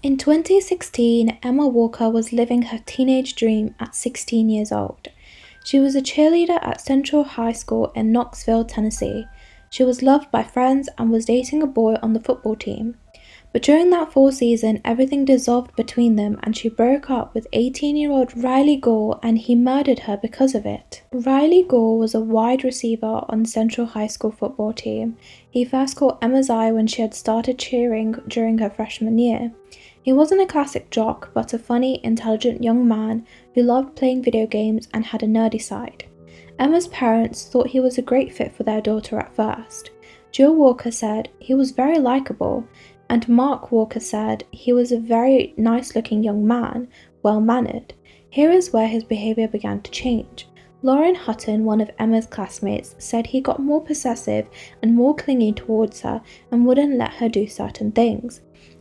In 2016, Emma Walker was living her teenage dream at 16 years old. She was a cheerleader at Central High School in Knoxville, Tennessee. She was loved by friends and was dating a boy on the football team. But during that fall season, everything dissolved between them and she broke up with 18-year-old Riley Gore and he murdered her because of it. Riley Gore was a wide receiver on Central High School football team. He first caught Emma's eye when she had started cheering during her freshman year. He wasn't a classic jock, but a funny, intelligent young man who loved playing video games and had a nerdy side. Emma's parents thought he was a great fit for their daughter at first. Jill Walker said he was very likable, and Mark Walker said he was a very nice-looking young man, well-mannered. Here is where his behaviour began to change. Lauren Hutton, one of Emma's classmates, said he got more possessive and more clingy towards her and wouldn't let her do certain things.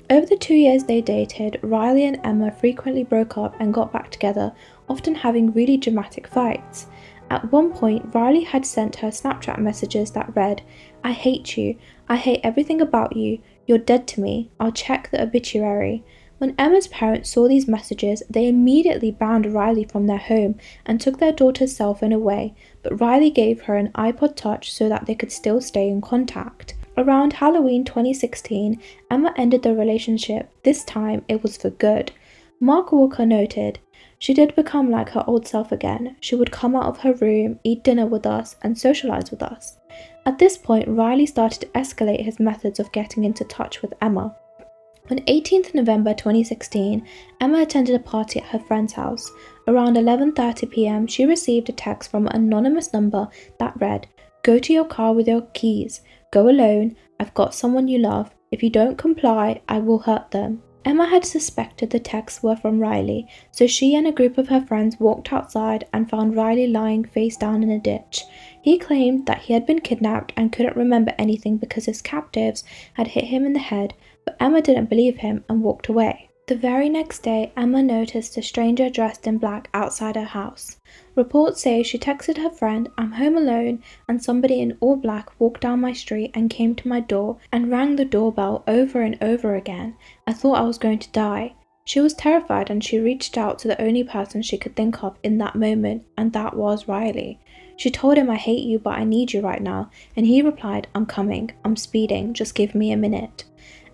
Over the 2 years they dated, Riley and Emma frequently broke up and got back together, often having really dramatic fights. At one point, Riley had sent her Snapchat messages that read, "I hate you. I hate everything about you. You're dead to me. I'll check the obituary." When Emma's parents saw these messages, they immediately banned Riley from their home and took their daughter's cell phone away, but Riley gave her an iPod Touch so that they could still stay in contact. Around Halloween 2016, Emma ended the relationship. This time, it was for good. Mark Walker noted, "She did become like her old self again. She would come out of her room, eat dinner with us, and socialize with us." At this point, Riley started to escalate his methods of getting into touch with Emma. On 18th November 2016, Emma attended a party at her friend's house. Around 11:30 p.m, she received a text from an anonymous number that read, "Go to your car with your keys. Go alone. I've got someone you love. If you don't comply, I will hurt them." Emma had suspected the texts were from Riley, so she and a group of her friends walked outside and found Riley lying face down in a ditch. He claimed that he had been kidnapped and couldn't remember anything because his captives had hit him in the head, but Emma didn't believe him and walked away. The very next day, Emma noticed a stranger dressed in black outside her house. Reports say she texted her friend, "I'm home alone," and somebody in all black walked down my street and came to my door and rang the doorbell over and over again. "I thought I was going to die." She was terrified and she reached out to the only person she could think of in that moment, and that was Riley. She told him, "I hate you, but I need you right now," and he replied, "I'm coming. I'm speeding. Just give me a minute."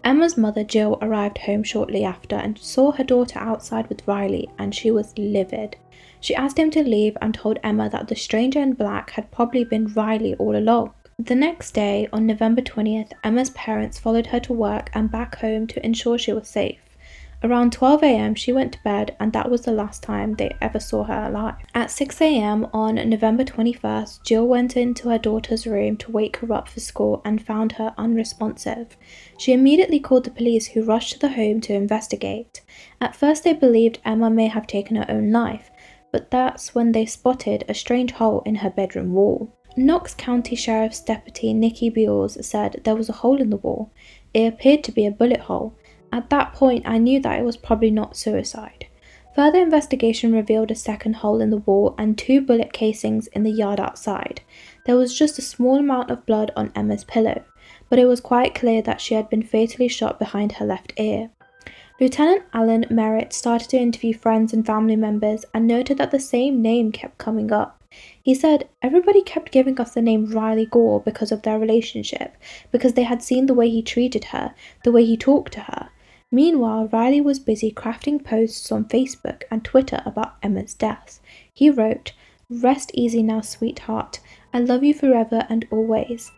Emma's mother, Jill, arrived home shortly after and saw her daughter outside with Riley, and she was livid. She asked him to leave and told Emma that the stranger in black had probably been Riley all along. The next day, on November 20th, Emma's parents followed her to work and back home to ensure she was safe. Around 12 a.m, she went to bed, and that was the last time they ever saw her alive. At 6 a.m. on November 21st, Jill went into her daughter's room to wake her up for school and found her unresponsive. She immediately called the police, who rushed to the home to investigate. At first they believed Emma may have taken her own life, but that's when they spotted a strange hole in her bedroom wall. Knox County Sheriff's Deputy Nikki Beals said there was a hole in the wall. It appeared to be a bullet hole. At that point, I knew that it was probably not suicide. Further investigation revealed a second hole in the wall and 2 bullet casings in the yard outside. There was just a small amount of blood on Emma's pillow, but it was quite clear that she had been fatally shot behind her left ear. Lieutenant Alan Merritt started to interview friends and family members and noted that the same name kept coming up. He said, "Everybody kept giving us the name Riley Gore because of their relationship, because they had seen the way he treated her, the way he talked to her." Meanwhile, Riley was busy crafting posts on Facebook and Twitter about Emma's death. He wrote, "Rest easy now, sweetheart. I love you forever and always."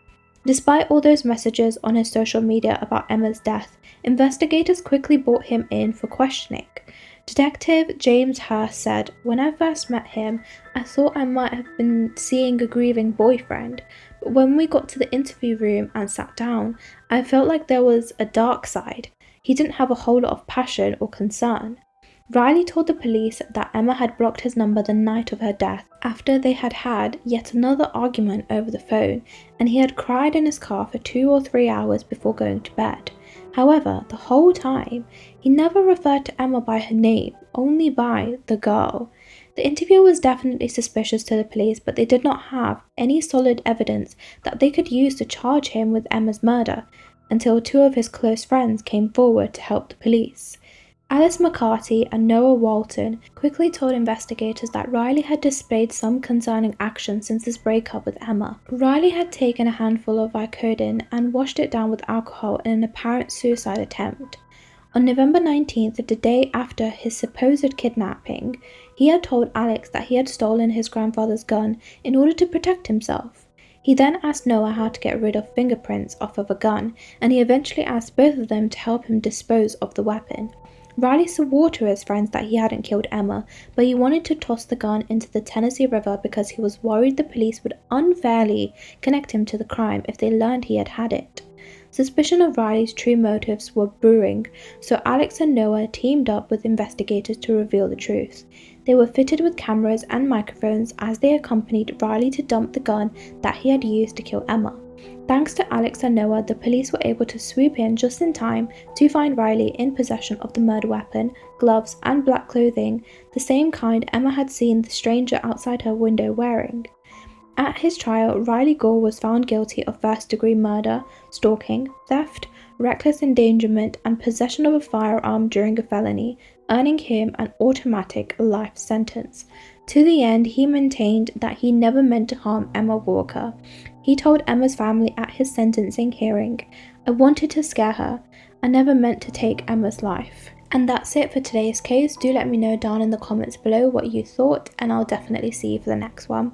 Despite all those messages on his social media about Emma's death, investigators quickly brought him in for questioning. Detective James Hurst said, "When I first met him, I thought I might have been seeing a grieving boyfriend, but when we got to the interview room and sat down, I felt like there was a dark side. He didn't have a whole lot of passion or concern." Riley told the police that Emma had blocked his number the night of her death after they had had yet another argument over the phone, and he had cried in his car for 2 or 3 hours before going to bed. However, the whole time, he never referred to Emma by her name, only by the girl. The interview was definitely suspicious to the police, but they did not have any solid evidence that they could use to charge him with Emma's murder until 2 of his close friends came forward to help the police. Alice McCarthy and Noah Walton quickly told investigators that Riley had displayed some concerning action since his breakup with Emma. Riley had taken a handful of Vicodin and washed it down with alcohol in an apparent suicide attempt. On November 19th, the day after his supposed kidnapping, he had told Alex that he had stolen his grandfather's gun in order to protect himself. He then asked Noah how to get rid of fingerprints off of a gun, and he eventually asked both of them to help him dispose of the weapon. Riley swore to his friends that he hadn't killed Emma, but he wanted to toss the gun into the Tennessee River because he was worried the police would unfairly connect him to the crime if they learned he had had it. Suspicion of Riley's true motives were brewing, so Alex and Noah teamed up with investigators to reveal the truth. They were fitted with cameras and microphones as they accompanied Riley to dump the gun that he had used to kill Emma. Thanks to Alex and Noah, the police were able to swoop in just in time to find Riley in possession of the murder weapon, gloves, and black clothing, the same kind Emma had seen the stranger outside her window wearing. At his trial, Riley Gore was found guilty of first-degree murder, stalking, theft, reckless endangerment, and possession of a firearm during a felony, earning him an automatic life sentence. To the end, he maintained that he never meant to harm Emma Walker. He told Emma's family at his sentencing hearing, "I wanted to scare her. I never meant to take Emma's life." And that's it for today's case. Do let me know down in the comments below what you thought, and I'll definitely see you for the next one.